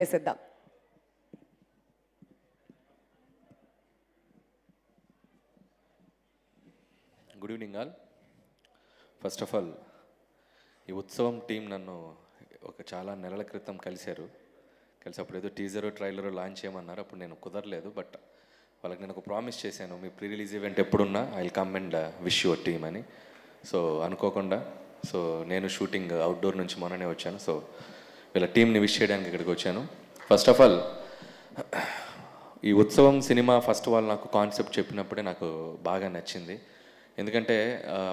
చేసేద్దాం. Good evening all. First of all ఈ ఉత్సవం టీం నన్ను చాలా నెలల క్రితం కలిశారు. అప్పుడు ఏదో టీజరు ట్రైలరు లాంచ్ చేయమన్నారు. అప్పుడు నేను కుదరలేదు. బట్ వాళ్ళకి నేను ఒక ప్రామిస్ చేశాను, మీ ప్రీ రిలీజ్ ఈవెంట్ ఎప్పుడున్నా I will come and wish your team అని. సో అనుకోకుండా నేను షూటింగ్ అవుట్డోర్ నుంచి మొన్ననే వచ్చాను. సో వీళ్ళ టీంని విష్ చేయడానికి ఇక్కడికి వచ్చాను. ఫస్ట్ ఆఫ్ ఆల్ ఈ ఉత్సవం సినిమా ఫస్ట్ ఆల్ నాకు కాన్సెప్ట్ చెప్పినప్పుడే నాకు బాగా నచ్చింది. ఎందుకంటే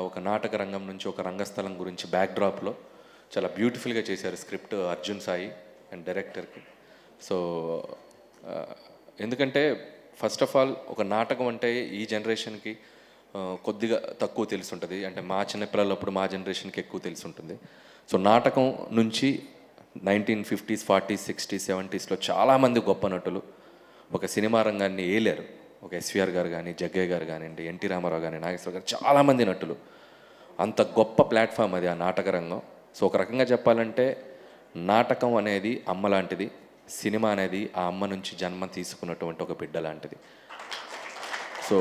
ఒక నాటక రంగం నుంచి ఒక రంగస్థలం గురించి బ్యాక్డ్రాప్లో చాలా బ్యూటిఫుల్గా చేశారు స్క్రిప్ట్ అర్జున్ సాయి అండ్ డైరెక్టర్కి. సో ఎందుకంటే ఫస్ట్ ఆఫ్ ఆల్ ఒక నాటకం అంటే ఈ జనరేషన్కి కొద్దిగా తక్కువ తెలుసుంటుంది. అంటే మా చిన్నపిల్లలప్పుడు మా జనరేషన్కి ఎక్కువ తెలుసుంటుంది. సో నాటకం నుంచి 1950s, 40s, 60s, 70sలో చాలామంది గొప్ప నటులు ఒక సినిమా రంగాన్ని ఏలారు. ఒక ఎస్విఆర్ గారు కానీ, జగ్గయ్య గారు కానివ్వండి, ఎన్టీ రామారావు కానీ, నాగేశ్వర గారు, చాలామంది నటులు. అంత గొప్ప ప్లాట్ఫామ్ అది ఆ నాటక రంగం. సో ఒక రకంగా చెప్పాలంటే నాటకం అనేది అమ్మ లాంటిది, సినిమా అనేది ఆ అమ్మ నుంచి జన్మ తీసుకున్నటువంటి ఒక బిడ్డ లాంటిది. సో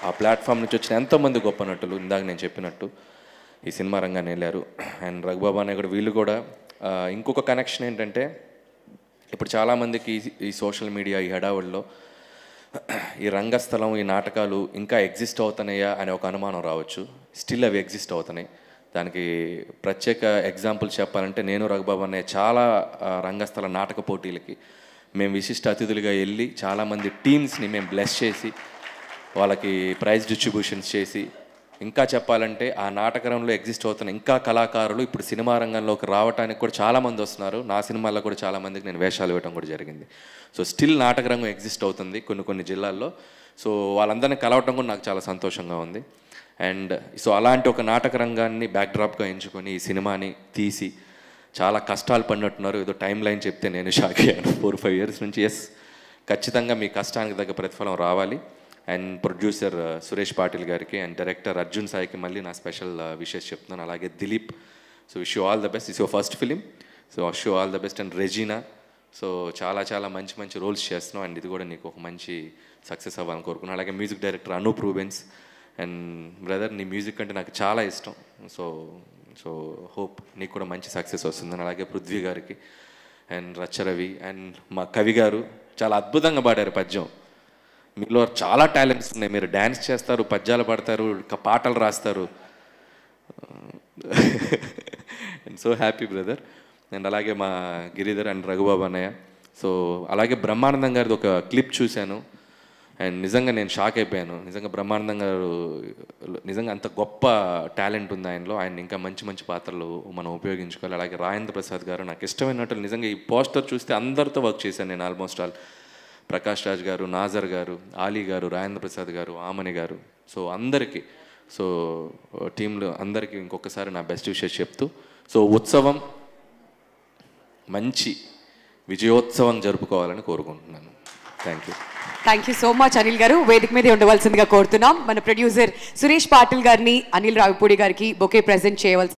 ఆ ప్లాట్ఫామ్ నుంచి వచ్చిన ఎంతోమంది గొప్ప నటులు ఇందాక నేను చెప్పినట్టు ఈ సినిమా రంగాన్ని వెళ్ళారు. అండ్ రఘుబాబు అనే కూడా వీళ్ళు కూడా ఇంకొక కనెక్షన్ ఏంటంటే ఇప్పుడు చాలామందికి ఈ సోషల్ మీడియా ఈ హడావుల్లో ఈ రంగస్థలం ఈ నాటకాలు ఇంకా ఎగ్జిస్ట్ అవుతున్నాయా అనే ఒక అనుమానం రావచ్చు. స్టిల్ అవి ఎగ్జిస్ట్ అవుతున్నాయి. దానికి ప్రత్యేక ఎగ్జాంపుల్ చెప్పాలంటే నేను రఘుబాబు అనే చాలా రంగస్థల నాటక పోటీలకి మేము విశిష్ట అతిథులుగా వెళ్ళి చాలామంది టీమ్స్ని మేము బ్లెస్ చేసి వాళ్ళకి ప్రైజ్ డిస్ట్రిబ్యూషన్స్ చేసి, ఇంకా చెప్పాలంటే ఆ నాటకరంలో ఎగ్జిస్ట్ అవుతున్న ఇంకా కళాకారులు ఇప్పుడు సినిమా రంగంలోకి రావడానికి కూడా చాలామంది వస్తున్నారు. నా సినిమాల్లో కూడా చాలామందికి నేను వేషాలు ఇవ్వడం కూడా జరిగింది. సో స్టిల్ నాటక రంగం ఎగ్జిస్ట్ అవుతుంది కొన్ని జిల్లాల్లో. సో వాళ్ళందరినీ కలవటం కూడా నాకు చాలా సంతోషంగా ఉంది. అండ్ సో అలాంటి ఒక నాటక రంగాన్ని బ్యాక్డ్రాప్గా ఎంచుకొని ఈ సినిమాని తీసి చాలా కష్టాలు పడినట్టున్నారు. ఏదో టైం లైన్ చెప్తే నేను షాక్ అయ్యాను. 4-5 years నుంచి. ఎస్, ఖచ్చితంగా మీ కష్టానికి తగ్గ ప్రతిఫలం రావాలి. అండ్ ప్రొడ్యూసర్ సురేష్ పాటిల్ గారికి అండ్ డైరెక్టర్ అర్జున్ సాయికి మళ్ళీ నా స్పెషల్ విషెస్ చెప్తున్నాను. అలాగే Dilip. So wish you all the best. It's your first film. So wish you all the best. And Regina, so చాలా మంచి రోల్స్ చేస్తున్నావు. అండ్ ఇది కూడా నీకు ఒక మంచి సక్సెస్ అవ్వాలని కోరుకున్నాను. అలాగే music director Anup Rubens. And brother, నీ మ్యూజిక్ అంటే నాకు చాలా ఇష్టం. సో హోప్ నీకు కూడా మంచి సక్సెస్ వస్తుందని. అలాగే పృథ్వీ గారికి అండ్ రచ్చరవి అండ్ మా కవి గారు చాలా అద్భుతంగా పాడారు పద్యం. మీలో చాలా టాలెంట్స్ ఉన్నాయి. మీరు డ్యాన్స్ చేస్తారు, పద్యాలు పాడతారు, పాటలు రాస్తారు. And so happy brother. And అలాగే మా గిరిధర్ అండ్ రఘుబాబు అన్నయ్య. సో అలాగే బ్రహ్మానందం గారిది ఒక క్లిప్ చూశాను. అండ్ నిజంగా నేను షాక్ అయిపోయాను. నిజంగా బ్రహ్మానందం గారు నిజంగా అంత గొప్ప టాలెంట్ ఉంది ఆయనలో. ఆయన ఇంకా మంచి పాత్రలు మనం ఉపయోగించుకోవాలి. అలాగే రాజేంద్ర ప్రసాద్ గారు నాకు ఇష్టమైన నటులు. నిజంగా ఈ పోస్టర్ చూస్తే అందరితో వర్క్ చేశాను నేను ఆల్మోస్ట్ ఆల్. ప్రకాష్ రాజ్ గారు, నాజర్ గారు, ఆలీ గారు, రాజేంద్ర ప్రసాద్ గారు, ఆమని గారు. సో అందరికీ, సో టీంలో అందరికీ ఇంకొకసారి నా బెస్ట్ విషెస్ చెప్తూ, సో ఉత్సవం మంచి విజయోత్సవం జరుపుకోవాలని కోరుకుంటున్నాను. Thank you so much Anil గారు. వేదిక మీదే ఉండవలసిందిగా కోరుతున్నాం. మన ప్రొడ్యూసర్ సురేష్ పాటిల్ గారిని అనిల్ రావిపూడి గారికి బొకే ప్రెజెంట్ చేయవలసి